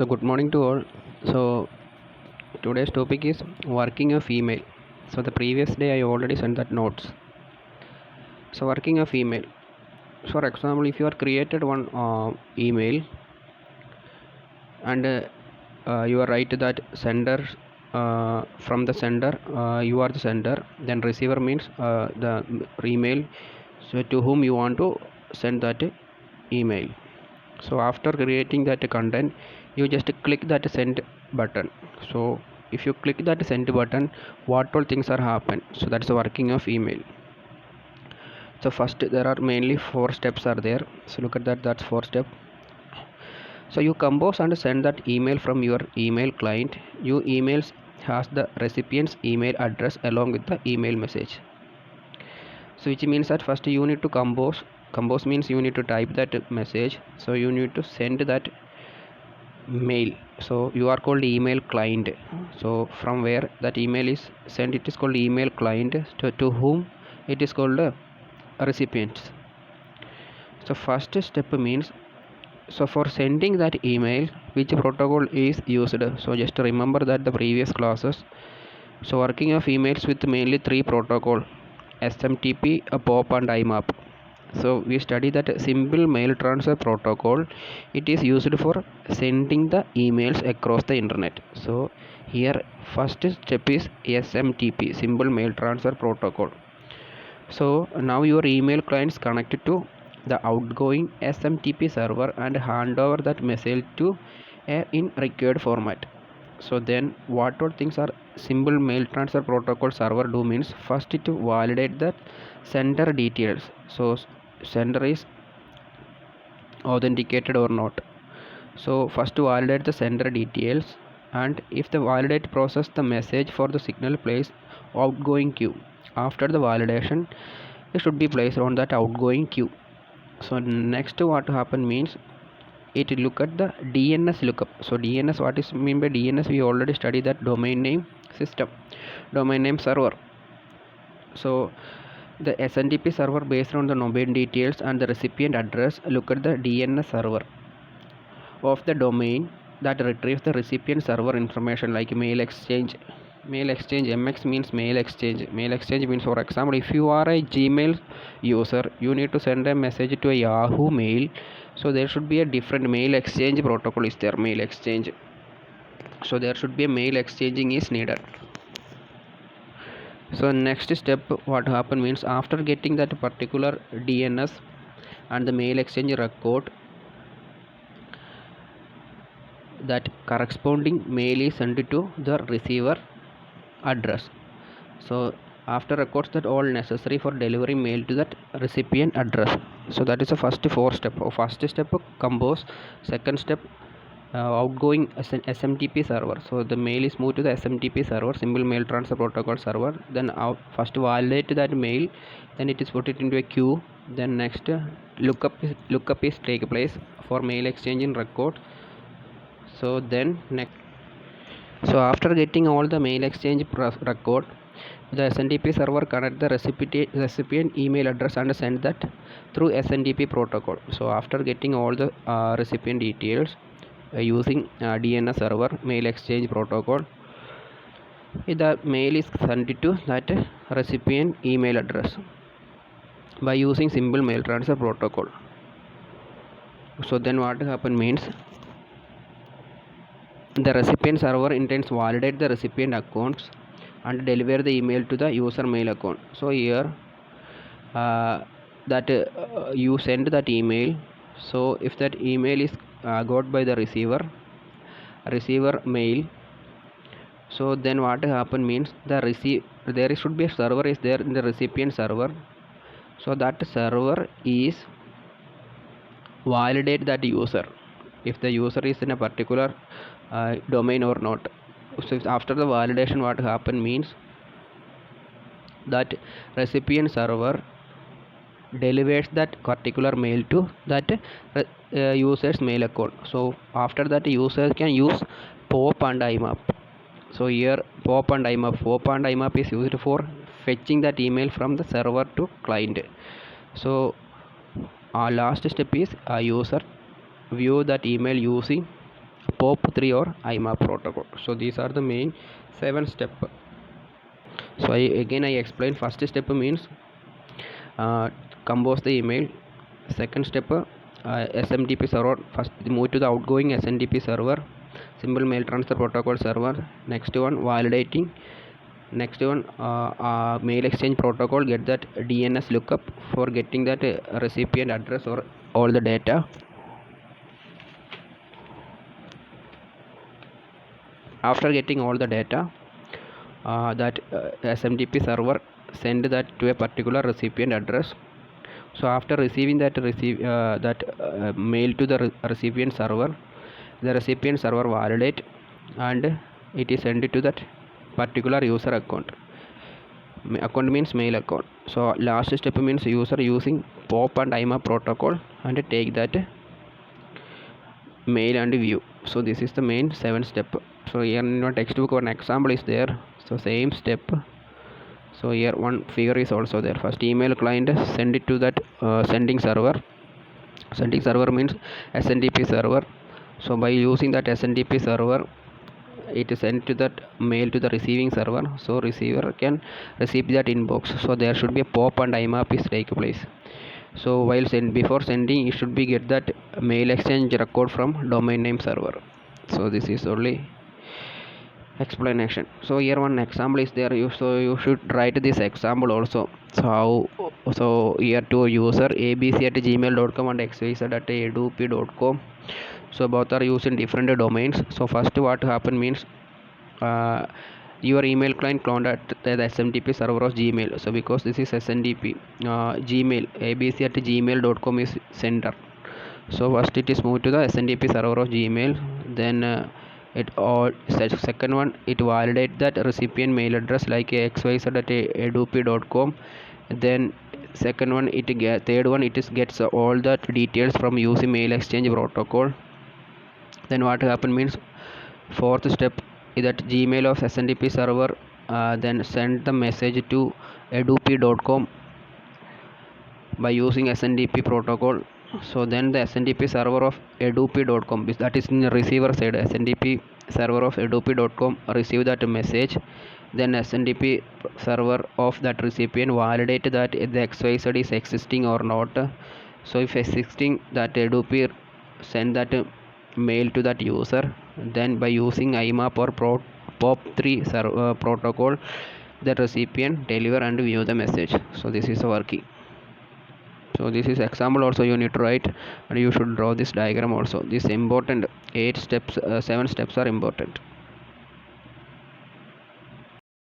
So good morning to all. So today's topic is working of email. So the previous day I already sent that notes. So working of email. For example, if you are created one email and you are write that sender from the sender, you are the sender. Then receiver means the email. So to whom you want to send that email. So after creating that content, you just click that send button. So if you click that send button, what all things are happen? So that's the working of email. So first there are mainly four steps are there. So look at that, that's four step. So you compose and send that email from your email client. You emails has the recipient's email address along with the email message. So which means that first you need to compose means you need to type that message. So you need to send that mail. So you are called email client. So from where that email is sent, it is called email client. To whom it is called recipients. So first step means, so for sending that email, which protocol is used? So just remember that the previous classes. So working of emails with mainly three protocol: SMTP, POP and IMAP. So we study that simple mail transfer protocol. It is used for sending the emails across the internet. So here first step is SMTP, simple mail transfer protocol. So now your email clients connected to the outgoing SMTP server and hand over that message to in required format. So then what all things are simple mail transfer protocol server do means, first it validate the sender details. So sender is authenticated or not. So first to validate the sender details, and if the validate process the message for the signal place outgoing queue. After the validation, it should be placed on that outgoing queue. So next what happen means, it look at the DNS lookup. So DNS, what is mean by DNS? We already studied that domain name system, domain name server. So the SNDP server based on the domain details and the recipient address look at the DNS server of the domain that retrieves the recipient server information like mail exchange. Mail exchange, MX means mail exchange. Mail exchange means, for example, if you are a Gmail user, you need to send a message to a Yahoo mail. So there should be a different mail exchange protocol is there, mail exchange. So there should be a mail exchanging is needed. So next step what happen means, after getting that particular DNS and the mail exchange record, that corresponding mail is sent to the receiver address. So after records that all necessary for delivering mail to that recipient address. So that is the first four step. First step compose, second step outgoing SMTP server. So the mail is moved to the SMTP server, simple mail transfer protocol server. Then first validate that mail, then it is put it into a queue. Then next lookup is take place for mail exchange in record. So then next, so after getting all the mail exchange record, the SNDP server connect the recipient email address and send that through SNDP protocol. So after getting all the recipient details using DNS server mail exchange protocol, the mail is sent to that recipient email address by using simple mail transfer protocol. So then what happen means, the recipient server intends validate the recipient accounts and deliver the email to the user mail account. So here that you send that email. So if that email is got by the receiver mail, so then what happen means, there should be a server is there in the recipient server. So that server is validate that user, if the user is in a particular domain or not. So after the validation what happen means, that recipient server delivers that particular mail to that user's mail account. So after that user can use POP and IMAP. So here POP and IMAP is used for fetching that email from the server to client. So our last step is user view that email using POP3 or IMAP protocol. So these are the main 7 steps. So I explain. First step means compose the email. Second step, SMTP server. First move to the outgoing SMTP server, simple mail transfer protocol server. Next one, validating. Next one, mail exchange protocol, get that DNS lookup for getting that recipient address or all the data. After getting all the data, that SMTP server send that to a particular recipient address. So after receiving that mail to the recipient server, the recipient server validate and it is sent to that particular user account. Account means mail account. So last step means user using POP and IMAP protocol and take that mail and view. So this is the main 7 step. So here in your textbook one example is there. So same step. So here one figure is also there. First email client send it to that sending server. Sending server means SNDP server. So by using that SNDP server, it is sent to that mail to the receiving server. So receiver can receive that inbox. So there should be a POP and IMAP is take place. So while before sending, you should be get that mail exchange record from domain name server. So this is only explanation. So here one example is there. You should write this example also. So here to user abc@gmail.com and xyz@adobe.com. So both are used in different domains. So first what happen means your email client cloned at the SMTP server of Gmail. So because this is SNDP, Gmail abc@gmail.com is sender. So first it is moved to the SNDP server of Gmail. Then second one, it validate that recipient mail address like xyz@adobe.com. Then second one, third one, it is gets all the details from using mail exchange protocol. Then what happen means fourth step is that Gmail of SNDP server then send the message to adobe.com by using SNDP protocol. So then the SNDP server of adobe.com, that is in the receiver side, SNDP server of adobe.com receive that message. Then SNDP server of that recipient validate that the XYZ is existing or not. So if existing, that Adobe send that mail to that user. Then by using IMAP or POP3 protocol, the recipient deliver and view the message. So this is working. So this is example also you need to write, and you should draw this diagram also. This important 8 steps, 7 steps are important.